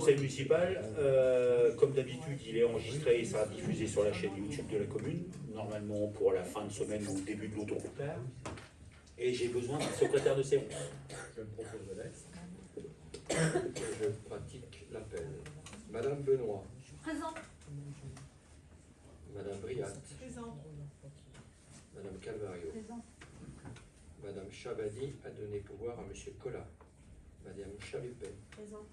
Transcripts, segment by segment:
conseil municipal, comme d'habitude, il est enregistré et sera diffusé sur la chaîne YouTube de la commune, normalement pour la fin de semaine ou début de l'automne. Et j'ai besoin d'un secrétaire de séance. Je me propose Alex. Je pratique l'appel. Madame Benoît. Présent. Madame Briat. Présent. Madame Calvario. Présent. Madame Chabadi a donné pouvoir à Monsieur Collat. Madame Chalupet. Présent.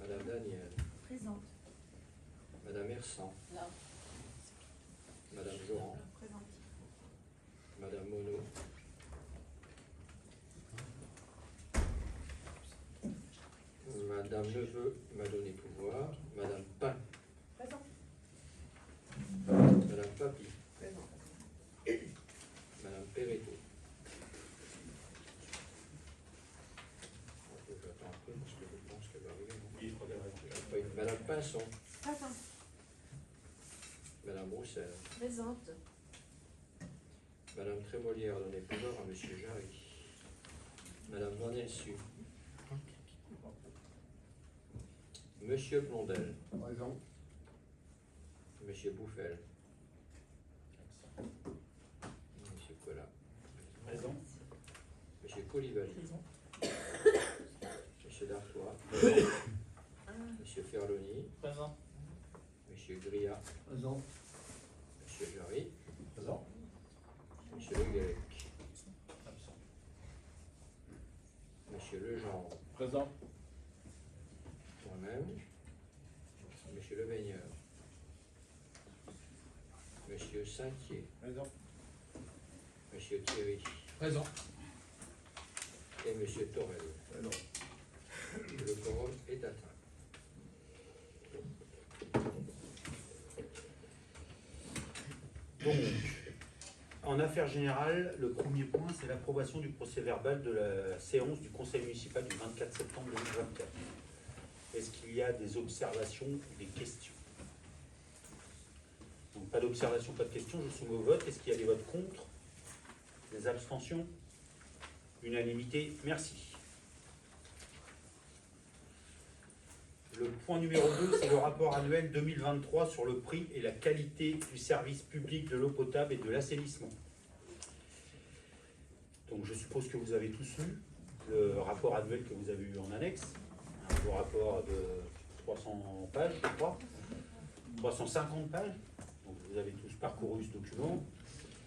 Madame Daniel. Présente. Madame Hersan. Là. Madame Joran. Présente. Madame Monod. Madame Neveu m'a donné pouvoir. Madame Pain. Présent. Madame Papi. Présent. Madame Perretto. J'attends un peu parce que je pense qu'elle va arriver. Oui, Madame Pinson. Présent. Madame Roussel. Présente. Madame Trémolière a donné pouvoir à Monsieur Jarry. Madame Vanelsu. Monsieur Blondel. Présent. Monsieur Bouffel. Monsieur Collat. Présent. Monsieur Colivali. Monsieur Dartois. Monsieur Ferloni. Présent. Monsieur Gria. Présent. Monsieur Jarry. Présent. Monsieur Le Guelec. Monsieur Legendre. Présent. Moi-même. Monsieur Le Baigneur. Monsieur Saintier. Présent. Monsieur Thierry. Présent. Et Monsieur Torel. Présent. Le quorum est atteint. Donc, en affaires générales, le premier point, c'est l'approbation du procès verbal de la séance du conseil municipal du 24 septembre 2024. Est-ce qu'il y a des observations ou des questions? Donc, pas d'observation, pas de questions, je soumets au vote. Est-ce qu'il y a des votes contre? Des abstentions? Unanimité, merci. Le point numéro 2, c'est le rapport annuel 2023 sur le prix et la qualité du service public de l'eau potable et de l'assainissement. Donc je suppose que vous avez tous lu le rapport annuel que vous avez eu en annexe, un beau rapport de 300 pages, je crois, 350 pages. Donc vous avez tous parcouru ce document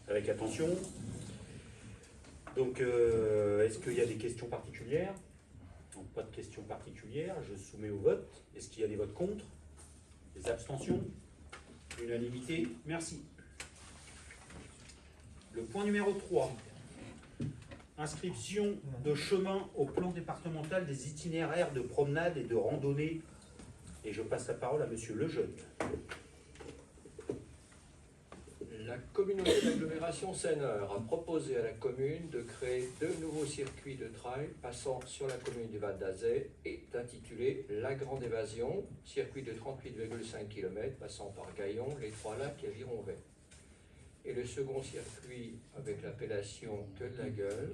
avec attention. Donc est-ce qu'il y a des questions particulières? Donc pas de questions particulières, je soumets au vote. Est-ce qu'il y a des votes contre? Des abstentions? Unanimité, merci. Le point numéro 3. Inscription de chemin au plan départemental des itinéraires de promenade et de randonnée. Et je passe la parole à Monsieur Lejeune. La communauté d'agglomération Seine-Eure a proposé à la commune de créer 2 nouveaux circuits de trail passant sur la commune du Val d'Azay et d'intituler La Grande Évasion, circuit de 38,5 km passant par Gaillon, les Trois-Lacs et Vironvay. Et le second circuit avec l'appellation Que de la Gueule,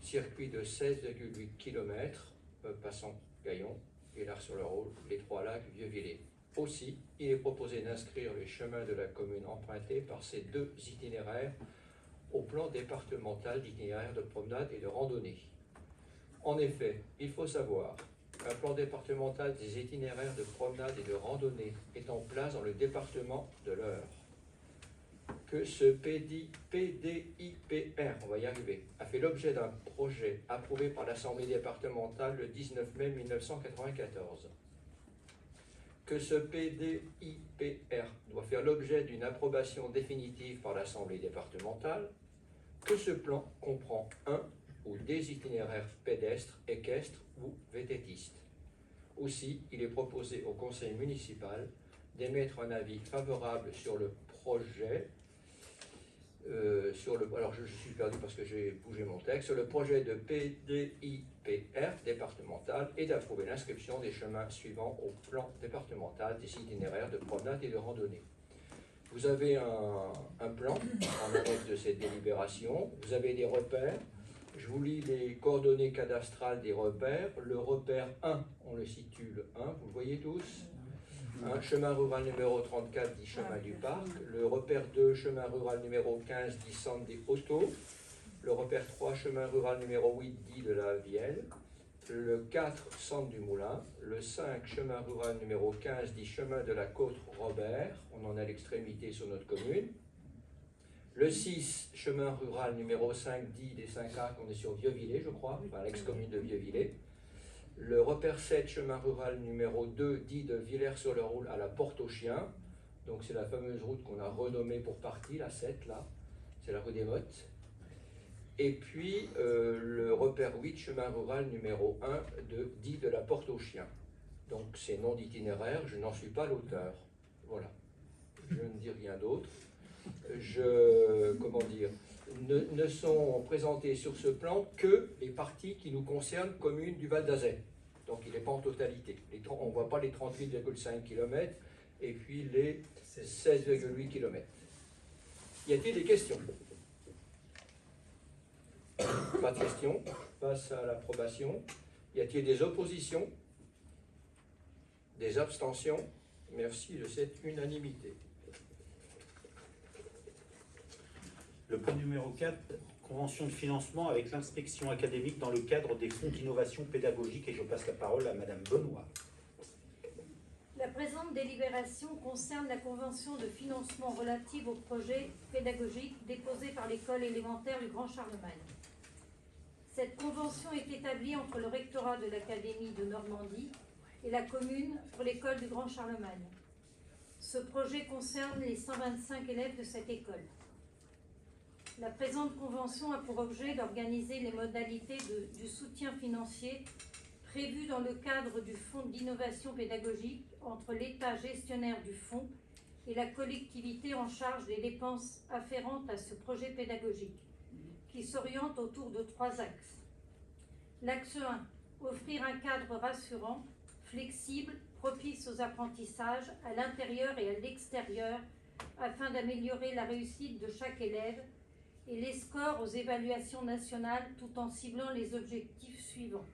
circuit de 16,8 km passant Gaillon et l'Ars-sur-le-Rôle, les Trois-Lacs, Vieux-Villers. Aussi, il est proposé d'inscrire les chemins de la commune empruntés par ces 2 itinéraires au plan départemental d'itinéraires de promenade et de randonnée. En effet, il faut savoir qu'un plan départemental des itinéraires de promenade et de randonnée est en place dans le département de l'Eure. Que ce PDIPR, on va y arriver, a fait l'objet d'un projet approuvé par l'Assemblée départementale le 19 mai 1994. Que ce PDIPR doit faire l'objet d'une approbation définitive par l'Assemblée départementale, que ce plan comprend un ou des itinéraires pédestres, équestres ou vététistes. Aussi, il est proposé au conseil municipal d'émettre un avis favorable sur le projet, alors je suis perdu parce que j'ai bougé mon texte, sur le projet de PDIPR départemental et d'approuver l'inscription des chemins suivants au plan départemental des itinéraires de promenade et de randonnée. Vous avez un plan en annexe de cette délibération, vous avez des repères. Je vous lis les coordonnées cadastrales des repères. Le repère 1, on le situe le 1 voyez tous. Un chemin rural numéro 34 dit chemin du parc. Le repère 2, chemin rural numéro 15 dit centre des Autos. Le repère 3, chemin rural numéro 8 dit de la Vielle. Le 4, centre du Moulin. Le 5, chemin rural numéro 15 dit chemin de la Côte Robert. On en a l'extrémité sur notre commune. Le 6, chemin rural numéro 5 dit des 5A, on est sur Vieux-Villers, je crois, enfin l'ex-commune de Vieux-Villers. Le repère 7, chemin rural numéro 2 dit de Villers-sur-le-Roule à la Porte aux Chiens. Donc c'est la fameuse route qu'on a renommée pour partie, la 7 là. C'est la rue des Mottes. Et puis le repère 8, chemin rural numéro 1 dit de la Porte aux Chiens. Donc ces noms d'itinéraire, je n'en suis pas l'auteur. Voilà. Je ne dis rien d'autre. Ne sont présentés sur ce plan que les parties qui nous concernent, communes du Val d'Azay. Donc il n'est pas en totalité. On ne voit pas les 38,5 km et puis les 16,8 km. Y a-t-il des questions? Pas de questions. Passe à l'approbation. Y a-t-il des oppositions? Des abstentions? Merci de cette unanimité. Le point numéro 4, convention de financement avec l'inspection académique dans le cadre des fonds d'innovation pédagogique. Et je passe la parole à Madame Benoît. La présente délibération concerne la convention de financement relative au projet pédagogique déposé par l'école élémentaire du Grand Charlemagne. Cette convention est établie entre le rectorat de l'Académie de Normandie et la commune pour l'école du Grand Charlemagne. Ce projet concerne les 125 élèves de cette école. La présente convention a pour objet d'organiser les modalités du soutien financier prévu dans le cadre du Fonds d'innovation pédagogique entre l'État gestionnaire du fonds et la collectivité en charge des dépenses afférentes à ce projet pédagogique, qui s'oriente autour de 3 axes. L'axe 1, offrir un cadre rassurant, flexible, propice aux apprentissages à l'intérieur et à l'extérieur, afin d'améliorer la réussite de chaque élève et les scores aux évaluations nationales tout en ciblant les objectifs suivants.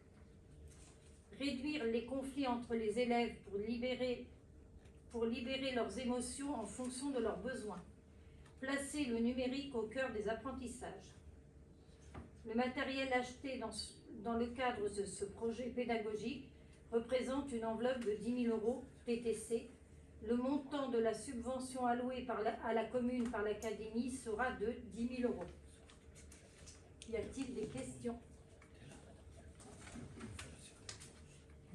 Réduire les conflits entre les élèves pour libérer leurs émotions en fonction de leurs besoins. Placer le numérique au cœur des apprentissages. Le matériel acheté dans le cadre de ce projet pédagogique représente une enveloppe de 10 000 € TTC. Le montant de la subvention allouée à la commune par l'Académie sera de 10 000 €. Y a-t-il des questions?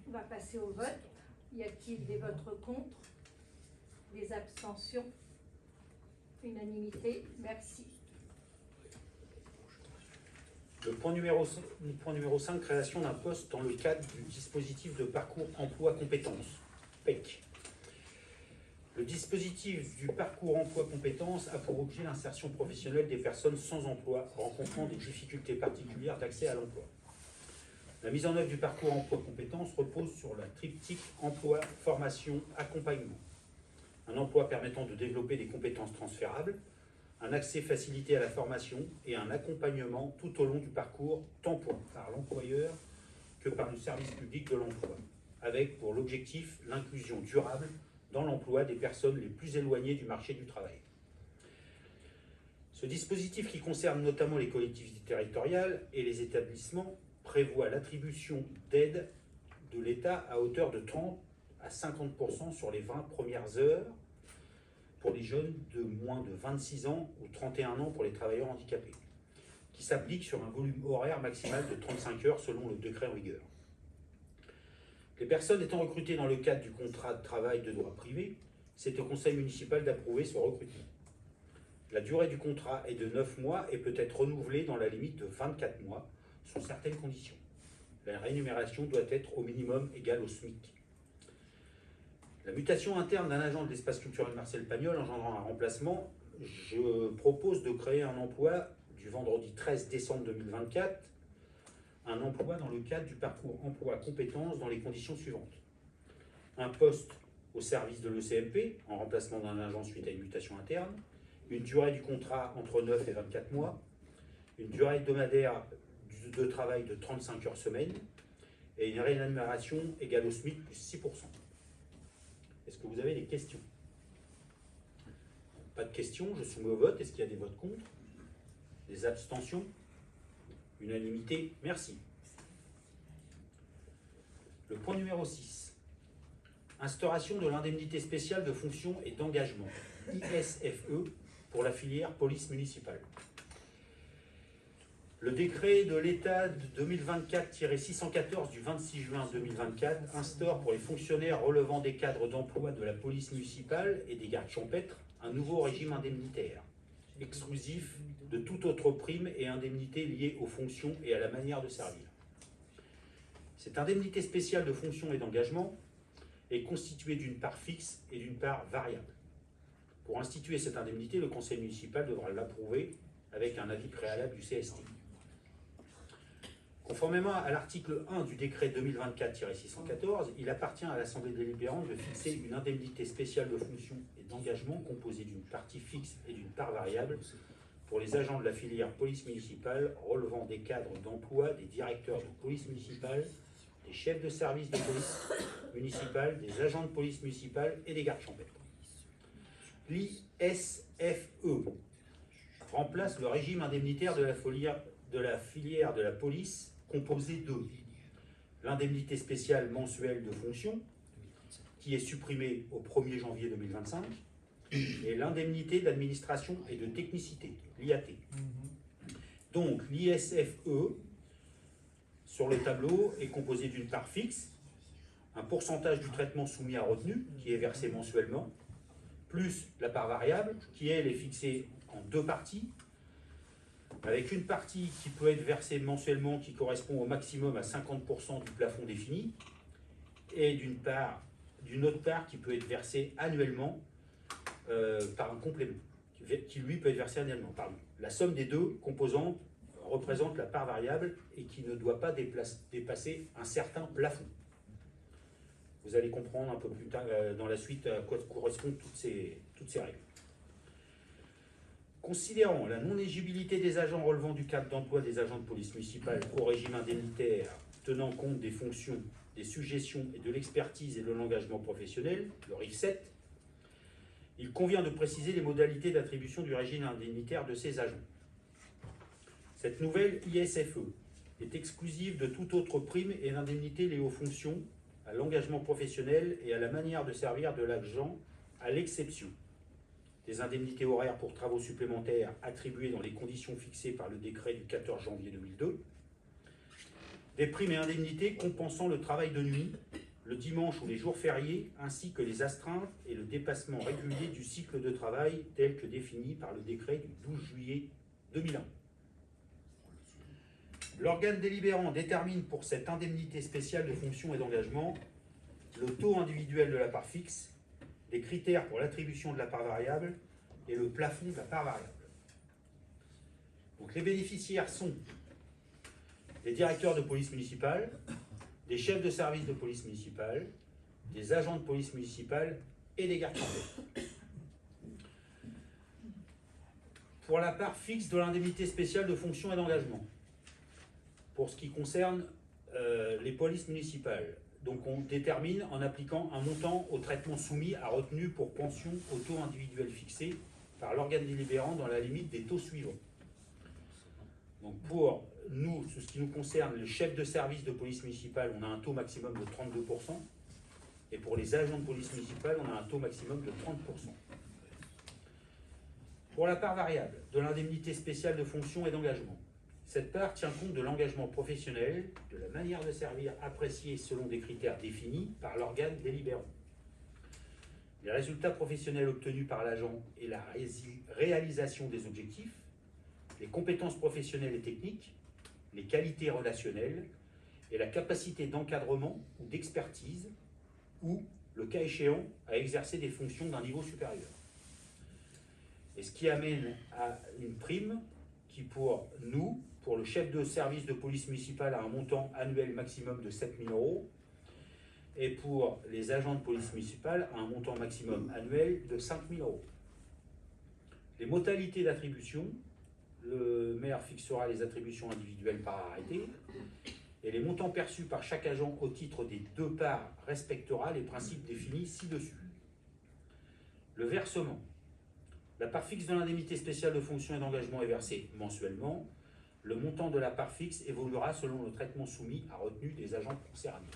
On va passer au vote. Y a-t-il des votes contre? Des abstentions? Unanimité. Merci. Le point numéro 5, création d'un poste dans le cadre du dispositif de parcours emploi compétences, PEC. Le dispositif du parcours emploi compétences a pour objet l'insertion professionnelle des personnes sans emploi rencontrant des difficultés particulières d'accès à l'emploi. La mise en œuvre du parcours emploi compétences repose sur la triptyque emploi, formation, accompagnement. Un emploi permettant de développer des compétences transférables, un accès facilité à la formation et un accompagnement tout au long du parcours, tant par l'employeur que par le service public de l'emploi, avec pour l'objectif l'inclusion durable dans l'emploi des personnes les plus éloignées du marché du travail. Ce dispositif, qui concerne notamment les collectivités territoriales et les établissements, prévoit l'attribution d'aides de l'État à hauteur de 30 à 50% sur les 20 premières heures pour les jeunes de moins de 26 ans ou 31 ans pour les travailleurs handicapés, qui s'applique sur un volume horaire maximal de 35 heures selon le décret en vigueur. Les personnes étant recrutées dans le cadre du contrat de travail de droit privé, c'est au conseil municipal d'approuver ce recrutement. La durée du contrat est de 9 mois et peut être renouvelée dans la limite de 24 mois, sous certaines conditions. La rémunération doit être au minimum égale au SMIC. La mutation interne d'un agent de l'espace culturel Marcel Pagnol engendrant un remplacement, je propose de créer un emploi du vendredi 13 décembre 2024, un emploi dans le cadre du parcours emploi compétences dans les conditions suivantes. Un poste au service de l'ECMP, en remplacement d'un agent suite à une mutation interne, une durée du contrat entre 9 et 24 mois, une durée hebdomadaire de travail de 35 heures semaine et une rémunération égale au SMIC plus 6%. Est-ce que vous avez des questions? Pas de questions, je soumets au vote. Est-ce qu'il y a des votes contre? Des abstentions? Unanimité, merci. Le point numéro 6. Instauration de l'indemnité spéciale de fonction et d'engagement, ISFE, pour la filière police municipale. Le décret de l'État 2024-614 du 26 juin 2024 instaure pour les fonctionnaires relevant des cadres d'emploi de la police municipale et des gardes champêtres un nouveau régime indemnitaire, exclusif de toute autre prime et indemnité liée aux fonctions et à la manière de servir. Cette indemnité spéciale de fonction et d'engagement est constituée d'une part fixe et d'une part variable. Pour instituer cette indemnité, le conseil municipal devra l'approuver avec un avis préalable du CST. Conformément à l'article 1 du décret 2024-614, il appartient à l'Assemblée délibérante de fixer une indemnité spéciale de fonction et d'engagement composée d'une partie fixe et d'une part variable pour les agents de la filière police municipale relevant des cadres d'emploi des directeurs de police municipale, des chefs de service de police municipale, des agents de police municipale et des gardes champêtres. L'ISFE remplace le régime indemnitaire de la filière de la police composé de l'indemnité spéciale mensuelle de fonction, qui est supprimée au 1er janvier 2025, et l'indemnité d'administration et de technicité, l'IAT. Donc l'ISFE, sur le tableau, est composé d'une part fixe, un pourcentage du traitement soumis à retenue, qui est versé mensuellement, plus la part variable, qui elle est fixée en deux parties, avec une partie qui peut être versée mensuellement, qui correspond au maximum à 50% du plafond défini, et d'une autre part qui peut être versée annuellement par un complément, qui lui peut être versé annuellement. Pardon. La somme des deux composantes représente la part variable et qui ne doit pas dépasser un certain plafond. Vous allez comprendre un peu plus tard dans la suite à quoi correspondent toutes ces règles. Considérant la non-éligibilité des agents relevant du cadre d'emploi des agents de police municipale au régime indemnitaire tenant compte des fonctions, des suggestions et de l'expertise et de l'engagement professionnel, le RIF 7, il convient de préciser les modalités d'attribution du régime indemnitaire de ces agents. Cette nouvelle ISFE est exclusive de toute autre prime et d'indemnité liée aux fonctions, à l'engagement professionnel et à la manière de servir de l'agent, à l'exception des indemnités horaires pour travaux supplémentaires attribuées dans les conditions fixées par le décret du 14 janvier 2002, des primes et indemnités compensant le travail de nuit, le dimanche ou les jours fériés, ainsi que les astreintes et le dépassement régulier du cycle de travail tel que défini par le décret du 12 juillet 2001. L'organe délibérant détermine pour cette indemnité spéciale de fonction et d'engagement le taux individuel de la part fixe, les critères pour l'attribution de la part variable et le plafond de la part variable. Donc les bénéficiaires sont des directeurs de police municipale, des chefs de service de police municipale, des agents de police municipale et des gardes champêtres. Pour la part fixe de l'indemnité spéciale de fonction et d'engagement, pour ce qui concerne les polices municipales, donc on détermine en appliquant un montant au traitement soumis à retenue pour pension au taux individuel fixé par l'organe délibérant dans la limite des taux suivants. Donc pour nous, ce qui nous concerne, les chefs de service de police municipale, on a un taux maximum de 32%, et pour les agents de police municipale, on a un taux maximum de 30%. Pour la part variable de l'indemnité spéciale de fonction et d'engagement, cette part tient compte de l'engagement professionnel, de la manière de servir appréciée selon des critères définis par l'organe délibérant. Les résultats professionnels obtenus par l'agent et la réalisation des objectifs, les compétences professionnelles et techniques, les qualités relationnelles et la capacité d'encadrement ou d'expertise ou, le cas échéant, à exercer des fonctions d'un niveau supérieur. Et ce qui amène à une prime qui, pour nous, pour le chef de service de police municipale, a un montant annuel maximum de 7 000 €, et pour les agents de police municipale, a un montant maximum annuel de 5 000 €. Les modalités d'attribution, le maire fixera les attributions individuelles par arrêté, et les montants perçus par chaque agent au titre des deux parts respectera les principes définis ci-dessus. Le versement. La part fixe de l'indemnité spéciale de fonction et d'engagement est versée mensuellement. Le montant de la part fixe évoluera selon le traitement soumis à retenue des agents concernés.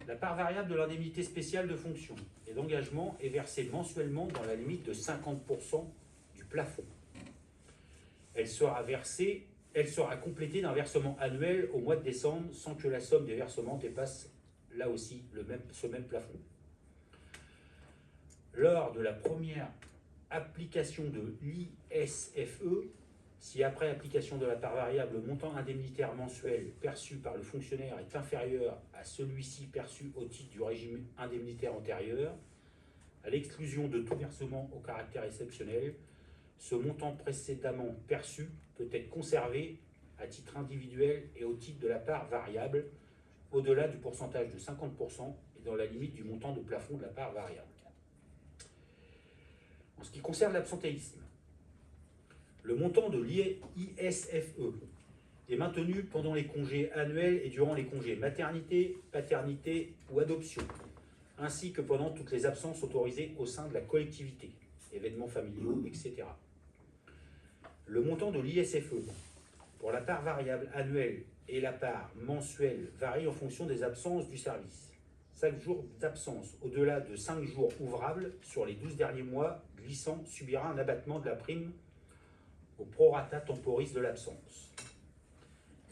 La part variable de l'indemnité spéciale de fonction et d'engagement est versée mensuellement dans la limite de 50% du plafond. Elle sera complétée d'un versement annuel au mois de décembre sans que la somme des versements dépasse là aussi ce même plafond. Lors de la première application de l'ISFE, si après application de la part variable, le montant indemnitaire mensuel perçu par le fonctionnaire est inférieur à celui-ci perçu au titre du régime indemnitaire antérieur, à l'exclusion de tout versement au caractère exceptionnel, ce montant précédemment perçu peut être conservé à titre individuel et au titre de la part variable, au-delà du pourcentage de 50% et dans la limite du montant de plafond de la part variable. En ce qui concerne l'absentéisme, le montant de l'ISFE est maintenu pendant les congés annuels et durant les congés maternité, paternité ou adoption, ainsi que pendant toutes les absences autorisées au sein de la collectivité, événements familiaux, etc. Le montant de l'ISFE pour la part variable annuelle et la part mensuelle varie en fonction des absences du service. Chaque jour d'absence au-delà de 5 jours ouvrables sur les 12 derniers mois glissant subira un abattement de la prime au prorata temporis de l'absence.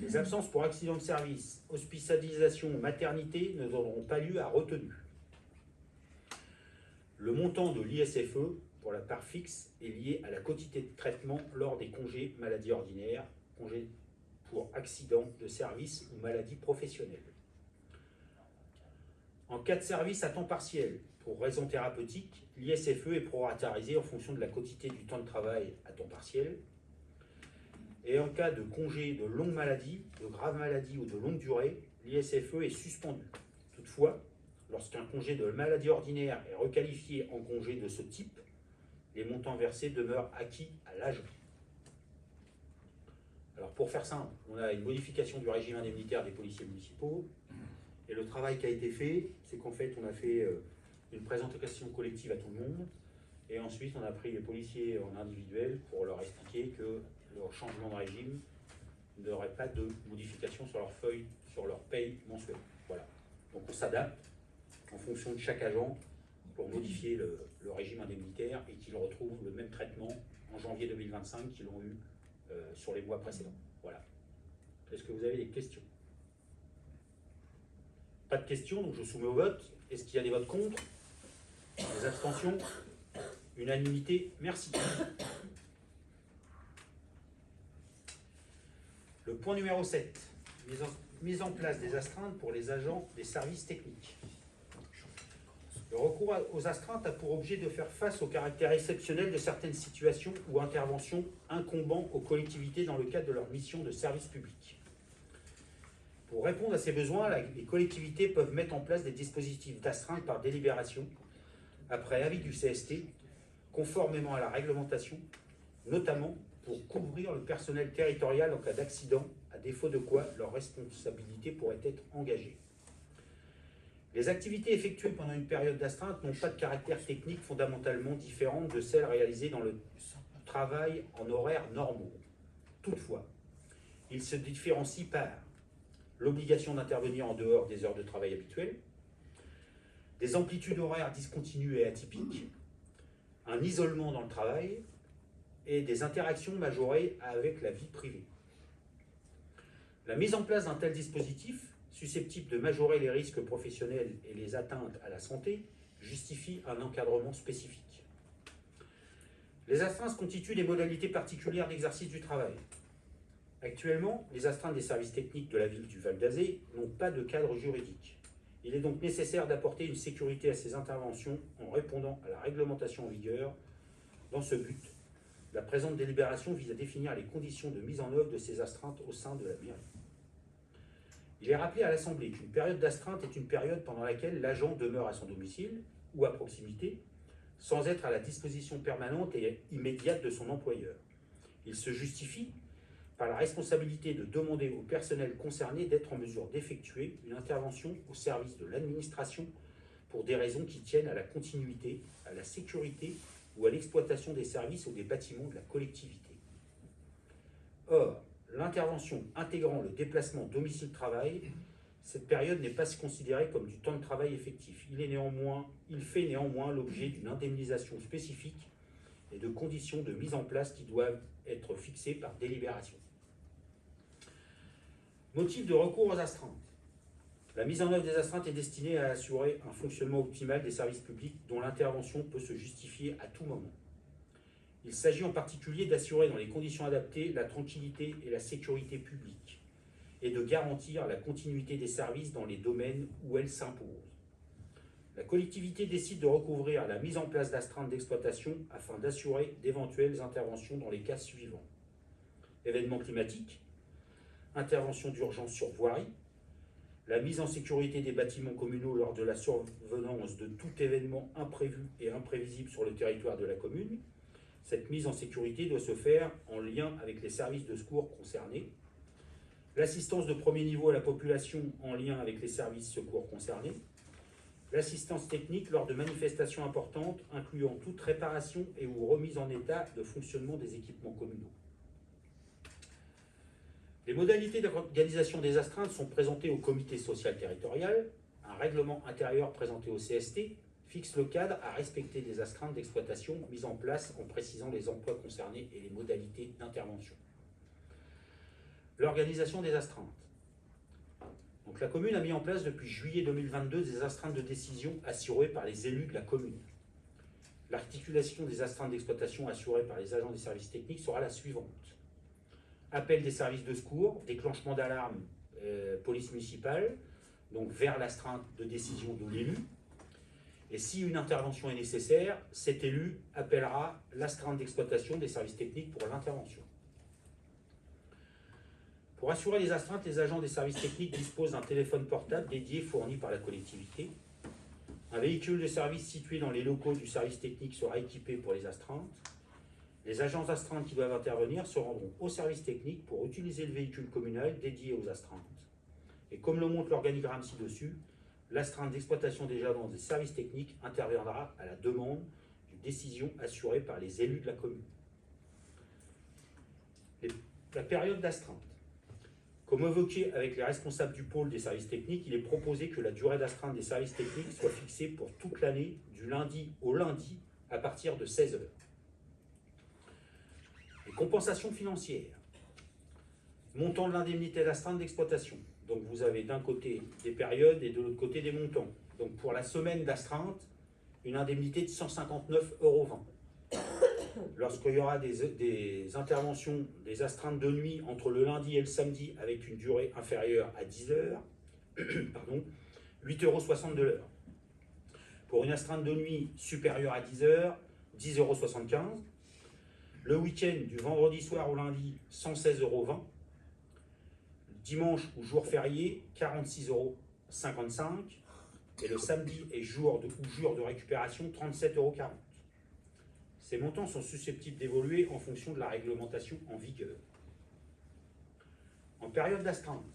Les absences pour accident de service, hospitalisation ou maternité ne donneront pas lieu à retenue. Le montant de l'ISFE pour la part fixe est lié à la quotité de traitement lors des congés maladie ordinaire, congés pour accident de service ou maladie professionnelle. En cas de service à temps partiel, pour raison thérapeutique, l'ISFE est proratarisé en fonction de la quotité du temps de travail à temps partiel. Et en cas de congé de longue maladie, de grave maladie ou de longue durée, l'ISFE est suspendu. Toutefois, lorsqu'un congé de maladie ordinaire est requalifié en congé de ce type, les montants versés demeurent acquis à l'agent. Alors pour faire simple, on a une modification du régime indemnitaire des policiers municipaux. Et le travail qui a été fait, c'est qu'en fait, on a fait une présentation collective à tout le monde. Et ensuite, on a pris les policiers en individuel pour leur expliquer que leur changement de régime n'aurait pas de modification sur leur feuille, sur leur paye mensuelle. Voilà. Donc on s'adapte en fonction de chaque agent pour modifier le régime indemnitaire et qu'ils retrouvent le même traitement en janvier 2025 qu'ils ont eu sur les mois précédents. Voilà. Est-ce que vous avez des questions ? Pas de questions, donc je soumets au vote. Est-ce qu'il y a des votes contre? Des abstentions? Unanimité? Merci. Le point numéro 7. Mise en place des astreintes pour les agents des services techniques. Le recours aux astreintes a pour objet de faire face au caractère exceptionnel de certaines situations ou interventions incombant aux collectivités dans le cadre de leur mission de service public. Pour répondre à ces besoins, les collectivités peuvent mettre en place des dispositifs d'astreinte par délibération, après avis du CST, conformément à la réglementation, notamment pour couvrir le personnel territorial en cas d'accident, à défaut de quoi leur responsabilité pourrait être engagée. Les activités effectuées pendant une période d'astreinte n'ont pas de caractère technique fondamentalement différent de celles réalisées dans le travail en horaires normaux. Toutefois, ils se différencient par l'obligation d'intervenir en dehors des heures de travail habituelles, des amplitudes horaires discontinues et atypiques, un isolement dans le travail et des interactions majorées avec la vie privée. La mise en place d'un tel dispositif, susceptible de majorer les risques professionnels et les atteintes à la santé, justifie un encadrement spécifique. Les astreintes constituent des modalités particulières d'exercice du travail. Actuellement, les astreintes des services techniques de la ville du Val d'Azé n'ont pas de cadre juridique. Il est donc nécessaire d'apporter une sécurité à ces interventions en répondant à la réglementation en vigueur. Dans ce but, la présente délibération vise à définir les conditions de mise en œuvre de ces astreintes au sein de la mairie. Il est rappelé à l'Assemblée qu'une période d'astreinte est une période pendant laquelle l'agent demeure à son domicile ou à proximité, sans être à la disposition permanente et immédiate de son employeur. Il se justifie par la responsabilité de demander au personnel concerné d'être en mesure d'effectuer une intervention au service de l'administration pour des raisons qui tiennent à la continuité, à la sécurité ou à l'exploitation des services ou des bâtiments de la collectivité. Or, l'intervention intégrant le déplacement domicile-travail, cette période n'est pas considérée comme du temps de travail effectif. Il fait néanmoins l'objet d'une indemnisation spécifique et de conditions de mise en place qui doivent être fixées par délibération. Motif de recours aux astreintes. La mise en œuvre des astreintes est destinée à assurer un fonctionnement optimal des services publics dont l'intervention peut se justifier à tout moment. Il s'agit en particulier d'assurer dans les conditions adaptées la tranquillité et la sécurité publique et de garantir la continuité des services dans les domaines où elles s'imposent. La collectivité décide de recouvrir la mise en place d'astreintes d'exploitation afin d'assurer d'éventuelles interventions dans les cas suivants. Événements climatiques, intervention d'urgence sur voirie, la mise en sécurité des bâtiments communaux lors de la survenance de tout événement imprévu et imprévisible sur le territoire de la commune. Cette mise en sécurité doit se faire en lien avec les services de secours concernés. L'assistance de premier niveau à la population en lien avec les services secours concernés. L'assistance technique lors de manifestations importantes, incluant toute réparation et ou remise en état de fonctionnement des équipements communaux. Les modalités d'organisation des astreintes sont présentées au comité social territorial. Un règlement intérieur présenté au CST fixe le cadre à respecter des astreintes d'exploitation mises en place en précisant les emplois concernés et les modalités d'intervention. L'organisation des astreintes. Donc, la commune a mis en place depuis juillet 2022 des astreintes de décision assurées par les élus de la commune. L'articulation des astreintes d'exploitation assurées par les agents des services techniques sera la suivante. Appel des services de secours, déclenchement d'alarme police municipale, donc vers l'astreinte de décision de l'élu. Et si une intervention est nécessaire, cet élu appellera l'astreinte d'exploitation des services techniques pour l'intervention. Pour assurer les astreintes, les agents des services techniques disposent d'un téléphone portable dédié fourni par la collectivité. Un véhicule de service situé dans les locaux du service technique sera équipé pour les astreintes. Les agents astreintes qui doivent intervenir se rendront au service technique pour utiliser le véhicule communal dédié aux astreintes. Et comme le montre l'organigramme ci-dessus, l'astreinte d'exploitation des agents des services techniques interviendra à la demande d'une décision assurée par les élus de la commune. La période d'astreinte. Comme évoqué avec les responsables du pôle des services techniques, il est proposé que la durée d'astreinte des services techniques soit fixée pour toute l'année, du lundi au lundi, à partir de 16 h. Les compensations financières. Montant de l'indemnité d'astreinte d'exploitation. Donc vous avez d'un côté des périodes et de l'autre côté des montants. Donc pour la semaine d'astreinte, une indemnité de 159,20 €. Lorsqu'il y aura des interventions, des astreintes de nuit entre le lundi et le samedi avec une durée inférieure à 10 heures, pardon, 8,60 € de l'heure. Pour une astreinte de nuit supérieure à 10 heures, 10,75 €. Le week-end du vendredi soir au lundi, 116,20 €. Dimanche ou jour férié, 46,55 €. Et le samedi et jour de récupération, 37,40 €. Ces montants sont susceptibles d'évoluer en fonction de la réglementation en vigueur. En période d'astreinte,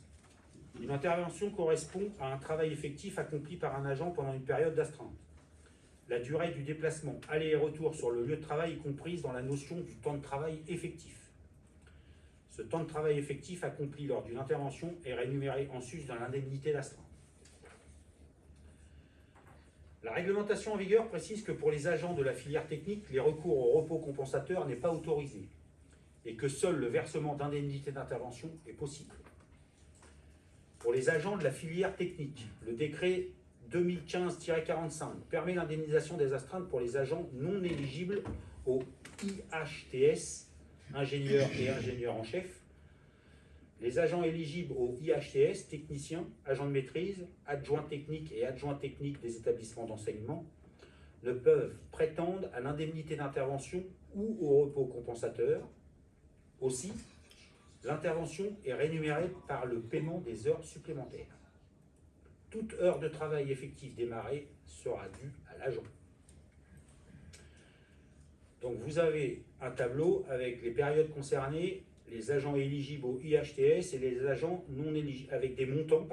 une intervention correspond à un travail effectif accompli par un agent pendant une période d'astreinte. La durée du déplacement aller et retour sur le lieu de travail est comprise dans la notion du temps de travail effectif. Ce temps de travail effectif accompli lors d'une intervention est rémunéré en sus de l'indemnité d'astreinte. La réglementation en vigueur précise que pour les agents de la filière technique, les recours au repos compensateur n'est pas autorisé et que seul le versement d'indemnités d'intervention est possible. Pour les agents de la filière technique, le décret 2015-45 permet l'indemnisation des astreintes pour les agents non éligibles au IHTS, ingénieurs et ingénieurs en chef. Les agents éligibles au IHTS, techniciens, agents de maîtrise, adjoints techniques et adjoints techniques des établissements d'enseignement, ne peuvent prétendre à l'indemnité d'intervention ou au repos compensateur. Aussi, l'intervention est rémunérée par le paiement des heures supplémentaires. Toute heure de travail effectif démarrée sera due à l'agent. Donc vous avez un tableau avec les périodes concernées, les agents éligibles au IHTS et les agents non éligibles, avec des montants,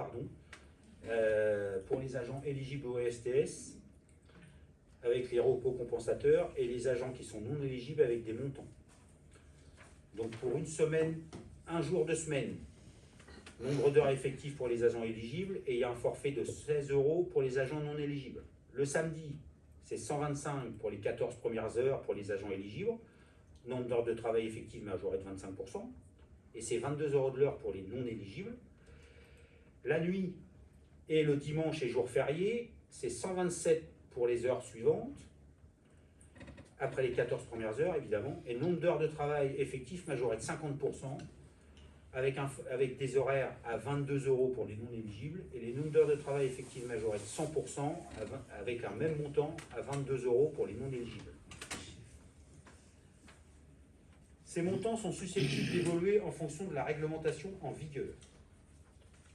pour les agents éligibles au STS, avec les repos compensateurs, et les agents qui sont non éligibles avec des montants. Donc pour une semaine, un jour de semaine, nombre d'heures effectives pour les agents éligibles, et il y a un forfait de 16 € pour les agents non éligibles. Le samedi, c'est 125 pour les 14 premières heures pour les agents éligibles, nombre d'heures de travail effectives majoré de 25%, et c'est 22 € de l'heure pour les non éligibles. La nuit et le dimanche et jour férié, c'est 127 pour les heures suivantes, après les 14 premières heures évidemment, et nombre d'heures de travail effectif majoré de 50%, avec des horaires à 22 € pour les non éligibles, et les nombres d'heures de travail effectives majorées de 100%, avec un même montant à 22 € pour les non éligibles. Ces montants sont susceptibles d'évoluer en fonction de la réglementation en vigueur.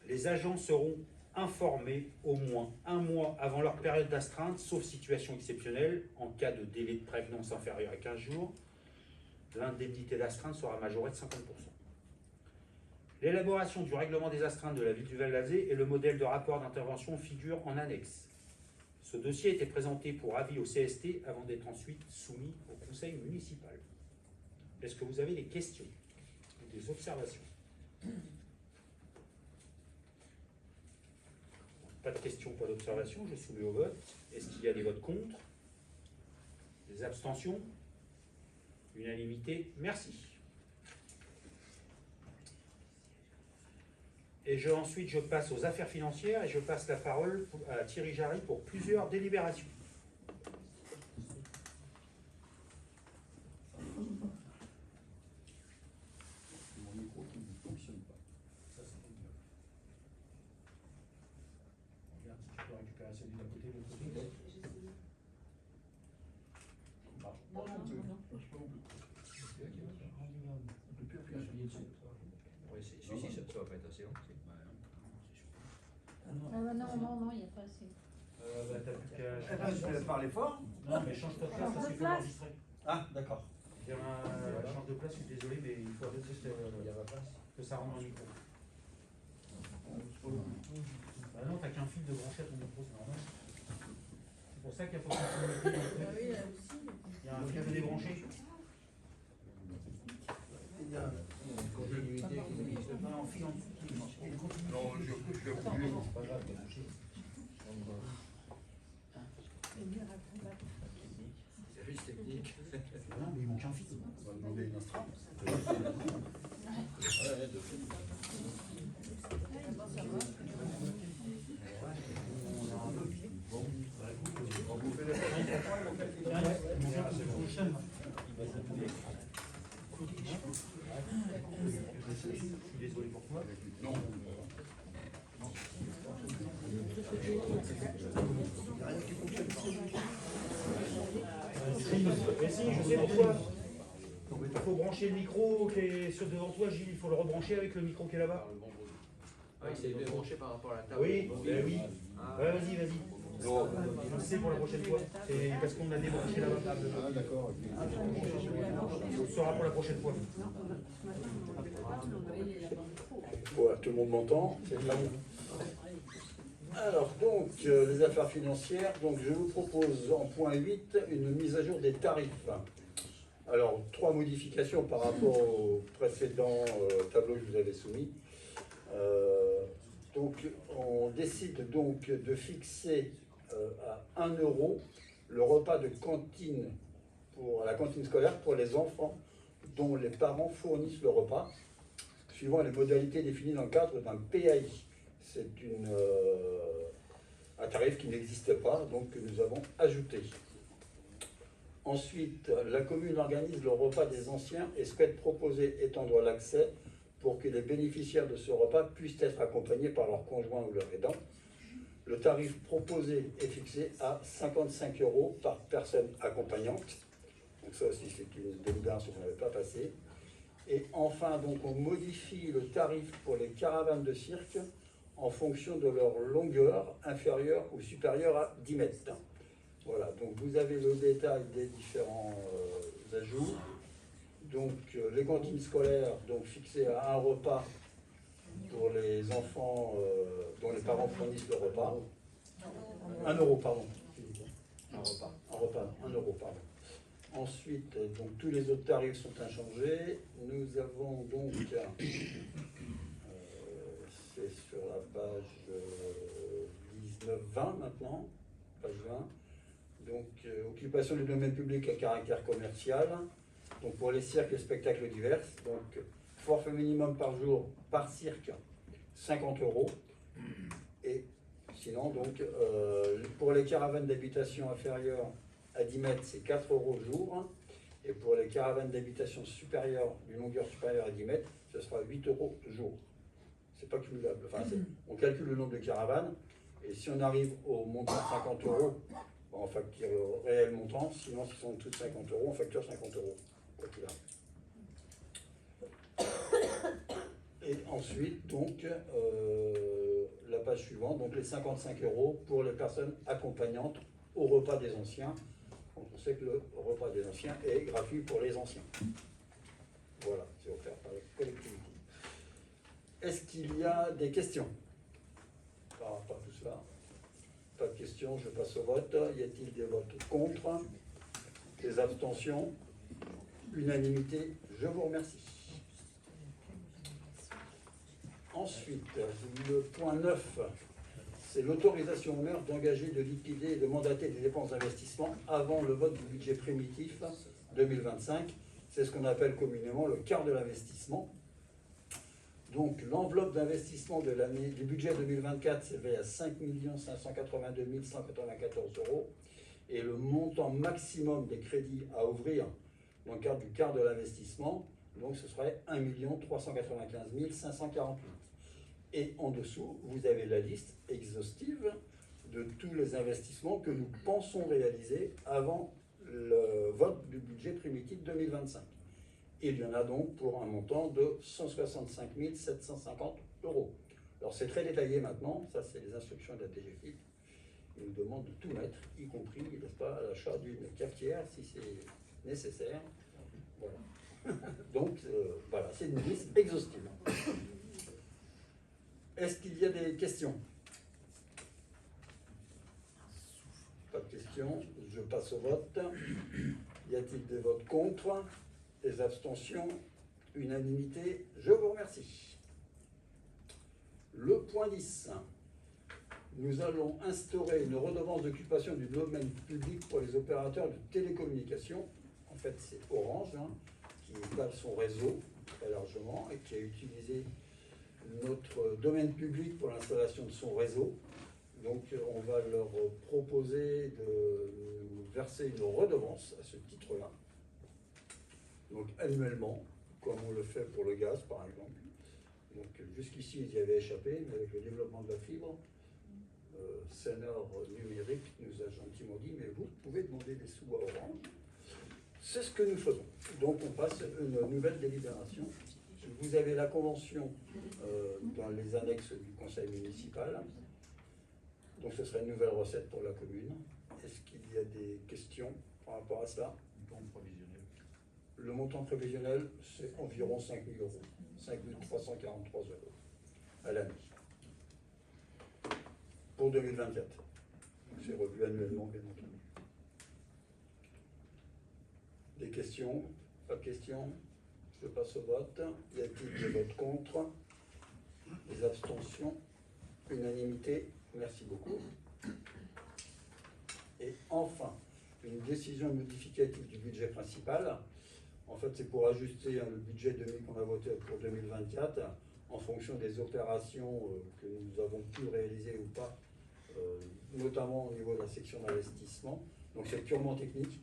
Les agents seront informés au moins un mois avant leur période d'astreinte, sauf situation exceptionnelle, en cas de délai de prévenance inférieur à 15 jours, l'indemnité d'astreinte sera majorée de 50%. L'élaboration du règlement des astreintes de la ville du Val d'Azé et le modèle de rapport d'intervention figurent en annexe. Ce dossier a été présenté pour avis au CST avant d'être ensuite soumis au conseil municipal. Est-ce que vous avez des questions ou des observations? Pas de questions, pas d'observations, je soumets au vote. Est-ce qu'il y a des votes contre? Des abstentions? Unanimité? Merci. Et ensuite, je passe aux affaires financières et je passe la parole à Thierry Jarry pour plusieurs délibérations. Mon micro qui ne fonctionne pas. Ça, c'est pas bien. Regarde si tu peux récupérer celui d'à côté, de l'autre côté. Non, non plus. Je peux non plus. On peut plus appuyer dessus. Oui, celui-ci, ça va pas être assez long. Ah bah non, il n'y a pas assez. Bah, t'as plus qu'à... Je vais parler fort. Non, mais change ta place parce qu'il faut enregistrer. Ah, d'accord. Change de place, je suis désolé, mais il faut juste que ça rentre dans le micro. Bah non, t'as qu'un fil de branché à ton micro, c'est normal. C'est pour ça qu'il faut continuer. Il y a un fil de débranché. Il y a Une continuité qui n'existe pas. Un fil en dessous qui continue. Non, je C'est pas grave, il y a touché. C'est juste technique. Non, mais il manque un fil. On va demander une astreinte. Je suis désolé pour toi. Non. Mais si, je sais pourquoi. Il faut brancher le micro qui est sur devant toi, Gilles, il faut le rebrancher avec le micro qui est là-bas. Ah, il s'est débranché par rapport à la table. Oui, ben oui. Ah. Ouais, vas-y. Non. Je le sais pour la prochaine fois. C'est parce qu'on a débranché la table. Ah, d'accord. On le saura pour la prochaine fois. Voilà, tout le monde m'entend. Alors, donc, les affaires financières, donc je vous propose en point 8 une mise à jour des tarifs. Alors, 3 modifications par rapport au précédent tableau que je vous avais soumis. Donc, on décide donc de fixer à 1 € le repas de cantine à la cantine scolaire pour les enfants dont les parents fournissent le repas, suivant les modalités définies dans le cadre d'un PAI. C'est un tarif qui n'existait pas, donc que nous avons ajouté. Ensuite, la commune organise le repas des anciens et souhaite proposer étendre l'accès pour que les bénéficiaires de ce repas puissent être accompagnés par leur conjoint ou leur aidant. Le tarif proposé est fixé à 55 € par personne accompagnante. Donc ça aussi, c'est une délibération qu'on n'avait pas passée. Et enfin, donc, on modifie le tarif pour les caravanes de cirque en fonction de leur longueur inférieure ou supérieure à 10 mètres. Voilà, donc vous avez le détail des différents ajouts. Donc les cantines scolaires, donc fixées à un repas pour les enfants dont les parents fournissent le repas. 1 euro, pardon. Un repas. Un repas, 1 euro, pardon. Ensuite, donc tous les autres tarifs sont inchangés. Nous avons donc, c'est sur la page 19-20 maintenant, page 20. Donc, occupation du domaine public à caractère commercial. Donc, pour les cirques et spectacles divers, donc forfait minimum par jour par cirque, 50 euros. Et sinon, donc, pour les caravanes d'habitation inférieures à 10 mètres, c'est 4 euros jour. Et pour les caravanes d'habitation supérieures, d'une longueur supérieure à 10 mètres, ce sera 8 euros jour. C'est pas cumulable. Enfin, on calcule le nombre de caravanes. Et si on arrive au montant de 50 euros, on facture le réel montant. Sinon, si sont en dessous de 50 euros, on facture 50 euros. Quoi qu'il arrive. Et ensuite, donc, la page suivante, donc les 55 euros pour les personnes accompagnantes au repas des anciens. Donc on sait que le repas des anciens est gratuit pour les anciens. Voilà, c'est offert par la collectivité. Est-ce qu'il y a des questions par rapport à tout cela? Pas de questions, je passe au vote. Y a-t-il des votes contre? Des abstentions? Unanimité? Je vous remercie. Ensuite, le point 9, c'est l'autorisation au maire d'engager, de liquider et de mandater des dépenses d'investissement avant le vote du budget primitif 2025. C'est ce qu'on appelle communément le quart de l'investissement. Donc l'enveloppe d'investissement de l'année du budget 2024 s'élevait à 5 582 194 euros et le montant maximum des crédits à ouvrir dans le cadre du quart de l'investissement, donc ce serait 1 395 548. Et en dessous, vous avez la liste exhaustive de tous les investissements que nous pensons réaliser avant le vote du budget primitif 2025. Il y en a donc pour un montant de 165 750 euros. Alors c'est très détaillé maintenant, ça c'est les instructions de la DGFiP. Ils nous demandent de tout mettre, y compris, n'est-ce pas, l'achat d'une cafetière si c'est nécessaire. Voilà. Donc voilà, c'est une liste exhaustive. Est-ce qu'il y a des questions? Pas de questions, je passe au vote. Y a-t-il des votes contre? Des abstentions? Unanimité? Je vous remercie. Le point 10. Nous allons instaurer une redevance d'occupation du domaine public pour les opérateurs de télécommunications. En fait, c'est Orange qui étale son réseau très largement et qui a utilisé notre domaine public pour l'installation de son réseau. Donc on va leur proposer de nous verser une redevance à ce titre-là. Donc annuellement, comme on le fait pour le gaz par exemple. Donc jusqu'ici ils y avaient échappé, mais avec le développement de la fibre, Senor Numérique nous a gentiment dit mais vous pouvez demander des sous à Orange. C'est ce que nous faisons. Donc on passe une nouvelle délibération. Vous avez la convention dans les annexes du conseil municipal. Donc ce serait une nouvelle recette pour la commune. Est-ce qu'il y a des questions par rapport à cela? Le montant prévisionnel, c'est environ 5 000 euros. 5 343 euros à l'année. Pour 2024. Donc c'est revu annuellement, bien entendu. Des questions? Pas de questions? Je passe au vote. Y a-t-il des votes contre? Des abstentions? Unanimité? Merci beaucoup. Et enfin, une décision modificative du budget principal. En fait, c'est pour ajuster le budget qu'on a voté pour 2024 en fonction des opérations que nous avons pu réaliser ou pas, notamment au niveau de la section d'investissement. Donc c'est purement technique.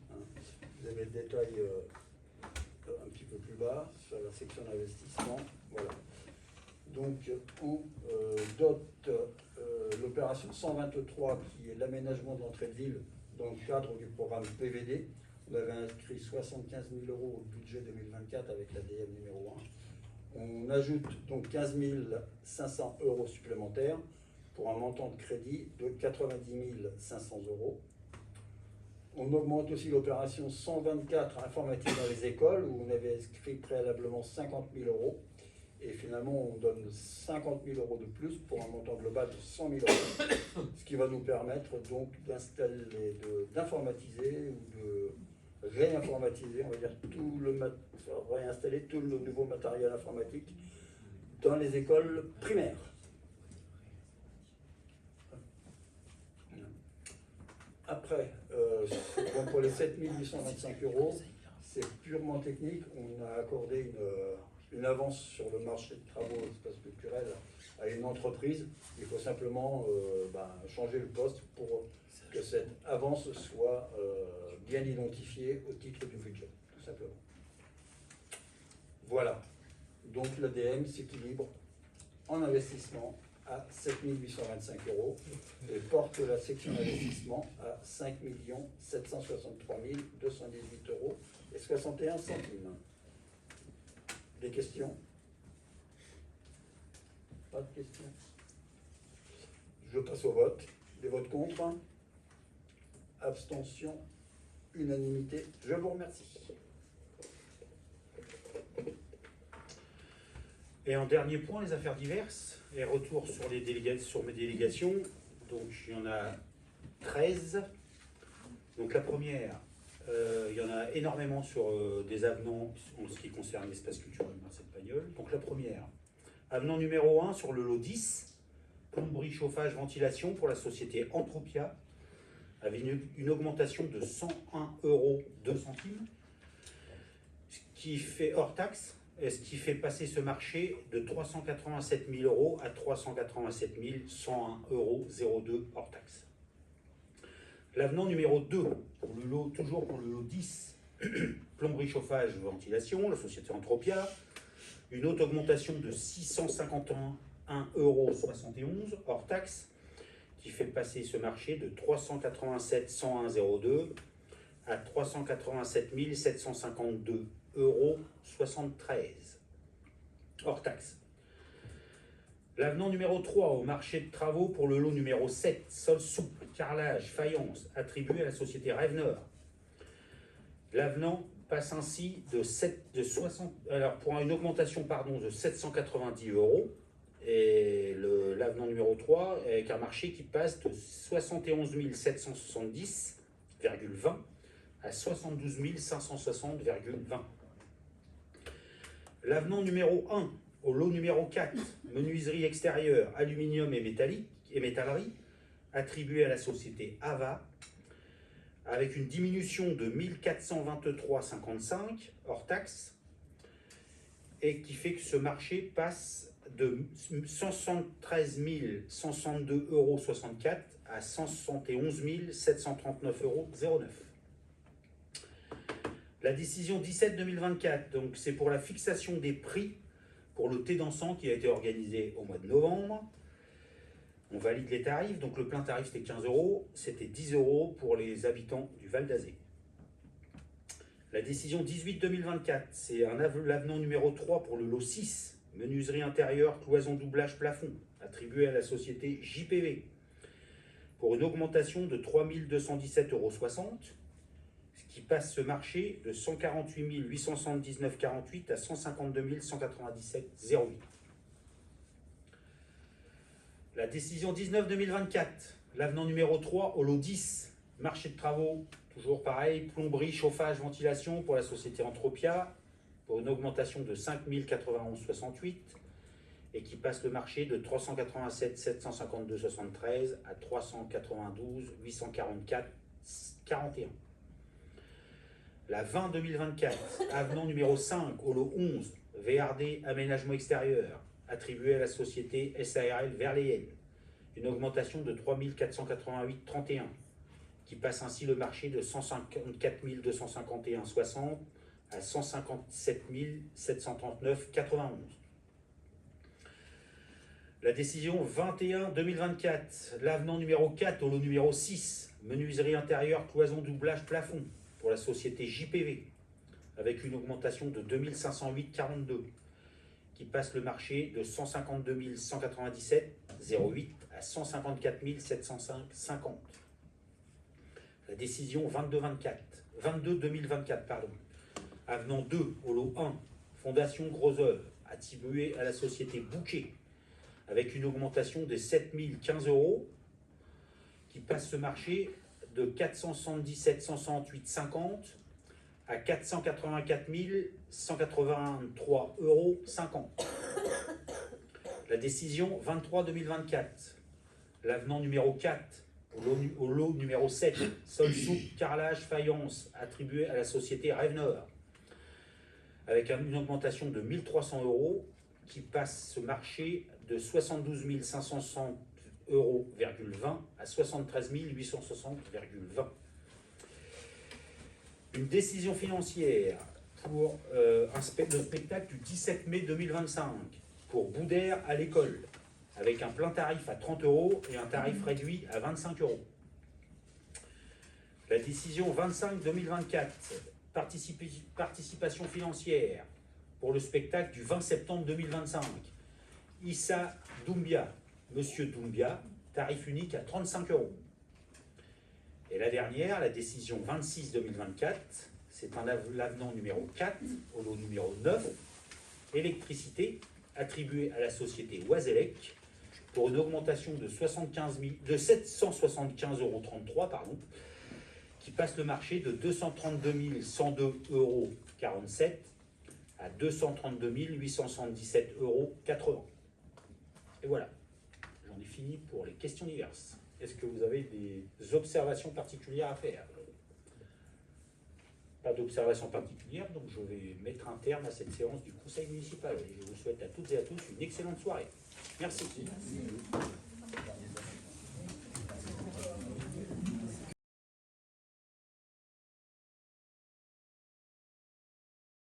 Vous avez le détail un petit peu plus bas sur la section d'investissement. Voilà. Donc on dote l'opération 123 qui est l'aménagement de l'entrée de ville dans le cadre du programme PVD. On avait inscrit 75 000 euros au budget 2024 avec l'ADM numéro 1. On ajoute donc 15 500 euros supplémentaires pour un montant de crédit de 90 500 euros. On augmente aussi l'opération 124 informatique dans les écoles où on avait inscrit préalablement 50 000 euros. et finalement on donne 50 000 € de plus pour un montant global de 100 000 €, ce qui va nous permettre donc d'informatiser ou de réinformatiser, on va dire, réinstaller tout le nouveau matériel informatique dans les écoles primaires. Après, donc pour les 7 825 €, c'est purement technique. On a accordé une avance sur le marché de travaux espaces culturels à une entreprise. Il faut simplement changer le poste pour que cette avance soit bien identifiée au titre du budget, tout simplement. Voilà. Donc l'ADM s'équilibre en investissement à 7 825 € et porte la section d'investissement à 5 763 218 € et 61 centimes. Des questions? Pas de questions? Je passe au vote. Des votes contre? Abstention? Unanimité? Je vous remercie. Et en dernier point, les affaires diverses et retour sur mes délégations. Donc il y en a 13. Donc la première, il y en a énormément sur des avenants en ce qui concerne l'espace culturel Marcel Pagnol. Donc la première, avenant numéro 1 sur le lot 10, plomberie, chauffage, ventilation pour la société Entropia, avec une augmentation de 101 € 2 centimes, ce qui fait hors taxe, et ce qui fait passer ce marché de 387 000 € à 387 101 € 02 hors taxe. L'avenant numéro 2, toujours pour le lot 10, plomberie, chauffage, ventilation, la société Entropia, une autre augmentation de 651 € 71 hors taxe, qui fait passer ce marché de 387 101 02 à 387 752 € 73 hors taxe. L'avenant numéro 3 au marché de travaux pour le lot numéro 7, sol souple, carrelage, faïence, attribué à la société Rêveneur. L'avenant passe ainsi pour une augmentation de 790 €, et l'avenant numéro 3 avec un marché qui passe de 71 770,20 à 72 560,20. L'avenant numéro 1 au lot numéro 4, menuiserie extérieure, aluminium et métallerie, attribué à la société AVA, avec une diminution de 1423,55 hors taxe, et qui fait que ce marché passe de 173 162,64 € à 171 739,09 €. La décision 17-2024, donc c'est pour la fixation des prix pour le thé dansant qui a été organisé au mois de novembre. On valide les tarifs, donc le plein tarif c'était 15 €, c'était 10 € pour les habitants du Val d'Azé. La décision 18-2024, c'est l'avenant numéro 3 pour le lot 6, menuiserie intérieure, cloison, doublage, plafond, attribué à la société JPV, pour une augmentation de 3 217,60 €, ce qui passe ce marché de 148 879,48 à 152 197,08. La décision 19-2024, l'avenant numéro 3 au lot 10, marché de travaux, toujours pareil, plomberie, chauffage, ventilation pour la société Entropia, pour une augmentation de 5 091,68 et qui passe le marché de 387 752,73 à 392 844,41. La 20-2024, avenant numéro 5 au lot 11, VRD aménagement extérieur, attribué à la société SARL Verléenne, une augmentation de 3 488,31, qui passe ainsi le marché de 154 251,60 à 157 739,91. La décision 21-2024, l'avenant numéro 4 au lot numéro 6, menuiserie intérieure, cloison, doublage, plafond, pour la société JPV, avec une augmentation de 2508,42, qui passe le marché de 152 197,08 à 154 705,50. La décision 22-2024, avenant 2 au lot 1, Fondation Gros Œuvre, attribué à la société Bouquet, avec une augmentation de 7 015 €, qui passe ce marché de 477 168,50 à 484 183,50 €. La décision 23-2024, l'avenant numéro 4 au lot numéro 7, sol souple, carrelage, faïence, attribué à la société Rêve Nord, avec une augmentation de 1 300 € qui passe ce marché de 72 560,20 € à 73 860,20 €. Une décision financière pour le spectacle du 17 mai 2025 pour Boudère à l'école, avec un plein tarif à 30 € et un tarif réduit à 25 €. La décision 25-2024, participation financière pour le spectacle du 20 septembre 2025. Issa Doumbia, Monsieur Doumbia, tarif unique à 35 €. Et la dernière, la décision 26-2024, c'est l'avenant numéro 4 au lot numéro 9, électricité, attribuée à la société Oiselec, pour une augmentation de 775,33 €, qui passe le marché de 232 102,47 € à 232 877,80 €. Et voilà, j'en ai fini pour les questions diverses. Est-ce que vous avez des observations particulières à faire? Pas d'observations particulières, donc je vais mettre un terme à cette séance du Conseil municipal. Et je vous souhaite à toutes et à tous une excellente soirée. Merci.